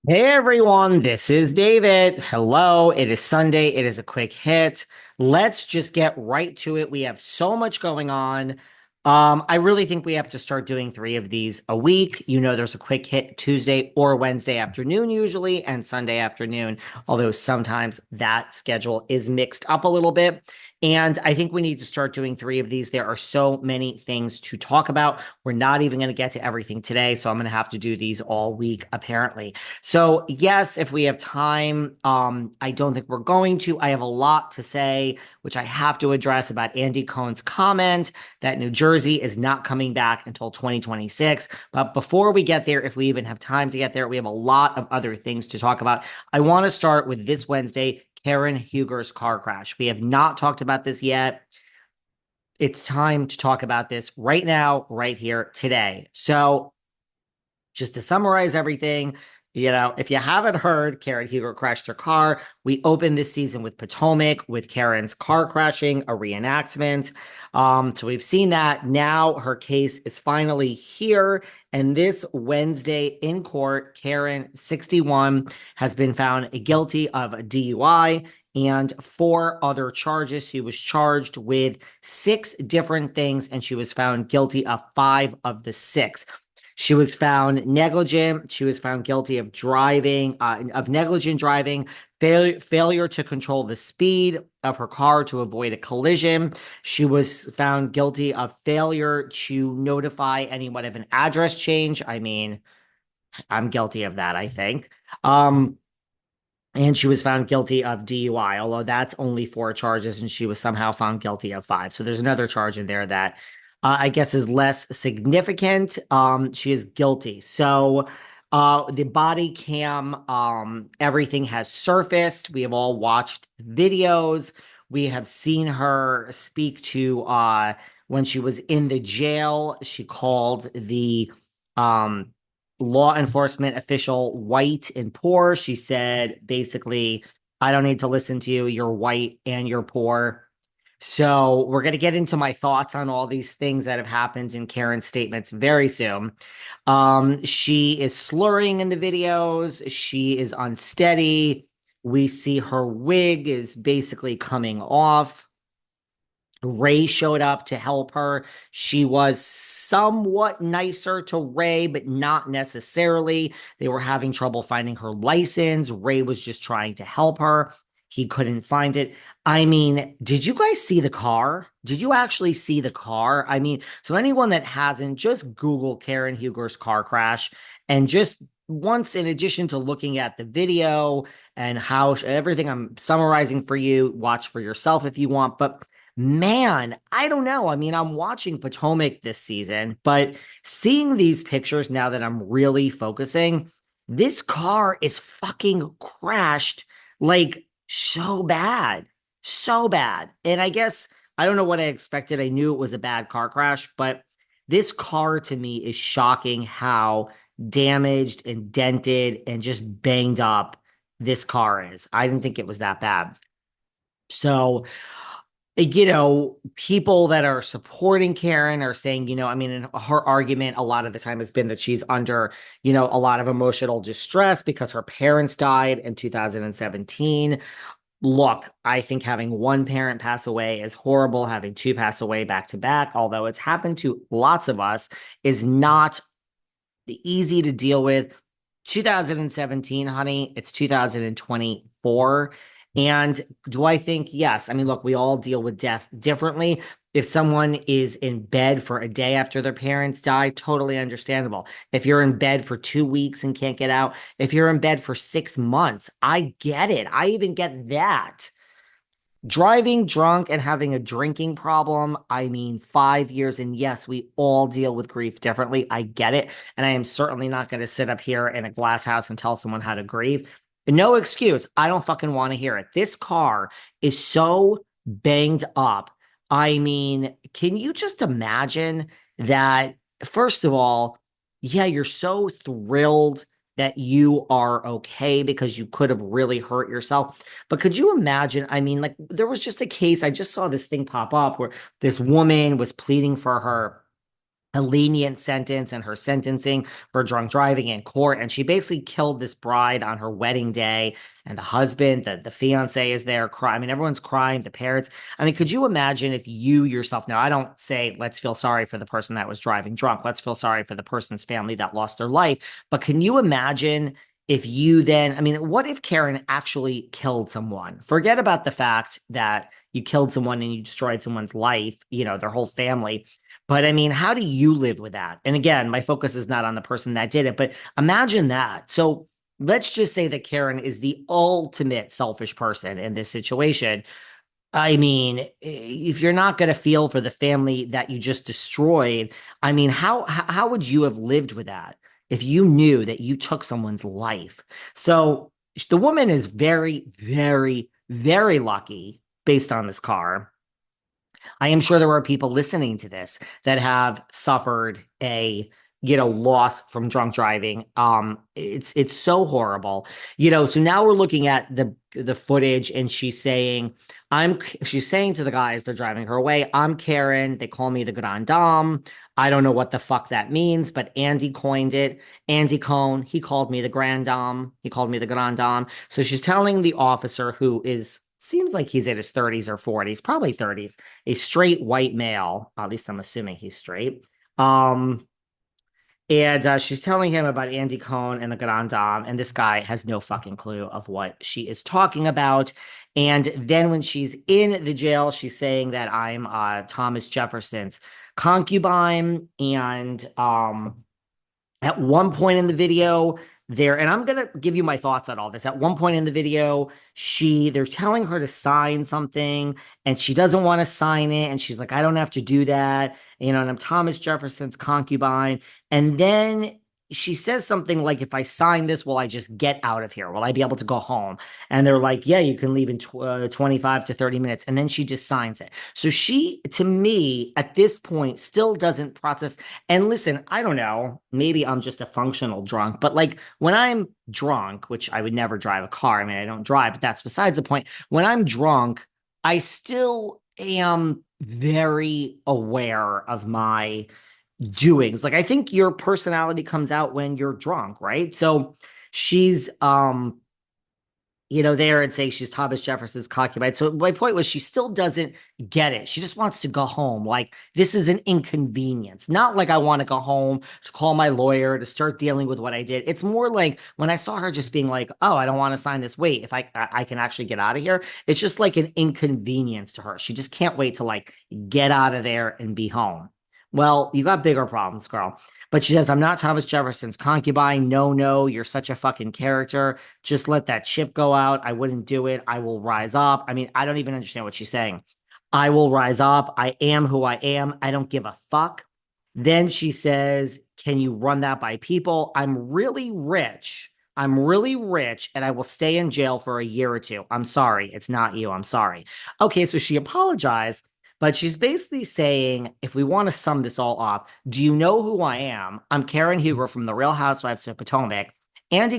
Hey everyone, this is David. Hello, it is Sunday. It is a quick hit. Let's just get right to it. We have so much going on. I really think we have to start doing three of these a week. You know, there's a quick hit Tuesday or Wednesday afternoon usually, and Sunday afternoon, although sometimes that schedule is mixed up a little bit. And I think we need to start doing three of these. There are so many things to talk about. We're not even going to get to everything today, so I'm going to have to do these all week, apparently. So, yes, if we have time, I don't think we're going to. I have a lot to say, which I have to address about Andy Cohen's comment that New Jersey is not coming back until 2026. But before we get there, if we even have time to get there, we have a lot of other things to talk about. I want to start with this Wednesday, Karen Huger's car crash. We have not talked about this yet. It's time to talk about this right now, right here, today. So, just to summarize everything, if you haven't heard, Karen Huger crashed her car. We opened this season with Potomac, with Karen's car crashing, a reenactment. So we've seen that. Now her case is finally here. And this Wednesday in court, Karen, 61, has been found guilty of DUI and four other charges. She was charged with six different things, and she was found guilty of five of the six. She was found negligent. She was found guilty of negligent driving, failure to control the speed of her car to avoid a collision. She was found guilty of failure to notify anyone of an address change. I mean, I'm guilty of that, I think. Um, and she was found guilty of DUI, although that's only four charges, and she was somehow found guilty of five. So there's another charge in there that I guess is less significant. She is guilty. So the body cam, everything has surfaced. We have all watched videos. We have seen her speak to when she was in the jail. She called the um, law enforcement official white and poor. She said basically, I don't need to listen to you. You're white and you're poor. So we're going to get into my thoughts on all these things that have happened in Karen's statements very soon. She is slurring in the videos. She is unsteady. We see her wig is basically coming off. Ray showed up to help her. She was somewhat nicer to Ray, but not necessarily. They were having trouble finding her license. Ray was just trying to help her. He couldn't find it. I mean, did you guys see the car? Did you actually see the car? I mean, so anyone that hasn't, just Google Karen Huger's car crash and just once, in addition to looking at the video and how everything I'm summarizing for you, watch for yourself if you want. But man, I don't know. I mean, I'm watching Potomac this season, but seeing these pictures now that I'm really focusing, this car is fucking crashed like so bad, so bad. And I guess I don't know what I expected. I knew it was a bad car crash, but this car to me is shocking how damaged and dented and just banged up this car is. I didn't think it was that bad. So, people that are supporting Karen are saying, I mean, in her argument, a lot of the time has been that she's under, a lot of emotional distress because her parents died in 2017. Look, I think having one parent pass away is horrible. Having two pass away back to back, although it's happened to lots of us, is not easy to deal with. 2017, honey, it's 2024. And do I think, yes, I mean, look, we all deal with death differently. If someone is in bed for a day after their parents die, totally understandable. If you're in bed for 2 weeks and can't get out, if you're in bed for 6 months, I get it. I even get that. Driving drunk and having a drinking problem, I mean, 5 years. And yes, we all deal with grief differently. I get it. And I am certainly not going to sit up here in a glass house and tell someone how to grieve. No excuse. I don't fucking want to hear it. This car is so banged up. I mean, can you just imagine that? First of all, yeah, you're so thrilled that you are okay because you could have really hurt yourself. But could you imagine? I mean, like, there was just a case, I just saw this thing pop up where this woman was pleading for her a lenient sentence and her sentencing for drunk driving in court. And she basically killed this bride on her wedding day. And the husband, the fiance is there crying. I mean, everyone's crying, the parents. I mean, could you imagine if you yourself, now I don't say let's feel sorry for the person that was driving drunk. Let's feel sorry for the person's family that lost their life. But can you imagine if you then, I mean, what if Karen actually killed someone? Forget about the fact that you killed someone and you destroyed someone's life, their whole family. But I mean, how do you live with that? And again, my focus is not on the person that did it, but imagine that. So let's just say that Karen is the ultimate selfish person in this situation. I mean, if you're not going to feel for the family that you just destroyed, I mean, how would you have lived with that if you knew that you took someone's life? So the woman is very, very, very lucky based on this car. I am sure there are people listening to this that have suffered a loss from drunk driving. It's so horrible. So now we're looking at the footage and she's saying to the guys they're driving her away, I'm Karen. They call me the Grand Dame. I don't know what the fuck that means, but Andy coined it. Andy Cohen, he called me the Grand Dame. He called me the Grand Dame. So she's telling the officer who is seems like he's in his 30s or 40s, probably 30s, a straight white male. At least I'm assuming he's straight. Um, and she's telling him about Andy Cohen and the Grand Dame, and this guy has no fucking clue of what she is talking about. And then when she's in the jail, she's saying that I'm Thomas Jefferson's concubine, and at one point in the video, and I'm gonna give you my thoughts on all this. At one point in the video, they're telling her to sign something, and she doesn't want to sign it, and she's like, I don't have to do that, and I'm Thomas Jefferson's concubine. And then she says something like, if I sign this, will I just get out of here? Will I be able to go home? And they're like, yeah, you can leave in 25 to 30 minutes. And then she just signs it. So she, to me, at this point, still doesn't process. And listen, I don't know, maybe I'm just a functional drunk, but like when I'm drunk, which I would never drive a car. I mean, I don't drive, but that's besides the point. When I'm drunk, I still am very aware of my doings. Like I think your personality comes out when you're drunk, right? So she's there and saying she's Thomas Jefferson's concubine. So my point was she still doesn't get it. She just wants to go home. Like this is an inconvenience. Not like I want to go home to call my lawyer to start dealing with what I did. It's more like when I saw her just being like, "Oh, I don't want to sign this. Wait, if I can actually get out of here." It's just like an inconvenience to her. She just can't wait to like get out of there and be home. Well, you got bigger problems, girl. But she says, I'm not Thomas Jefferson's concubine. No, no, you're such a fucking character. Just let that chip go out. I wouldn't do it. I will rise up. I mean, I don't even understand what she's saying. I will rise up. I am who I am. I don't give a fuck. Then she says, can you run that by people? I'm really rich. I'm really rich and I will stay in jail for a year or two. I'm sorry. It's not you. I'm sorry. Okay, so she apologized, but she's basically saying, if we want to sum this all up, do you know who I am? I'm Karen Huger from The Real Housewives of Potomac. Andy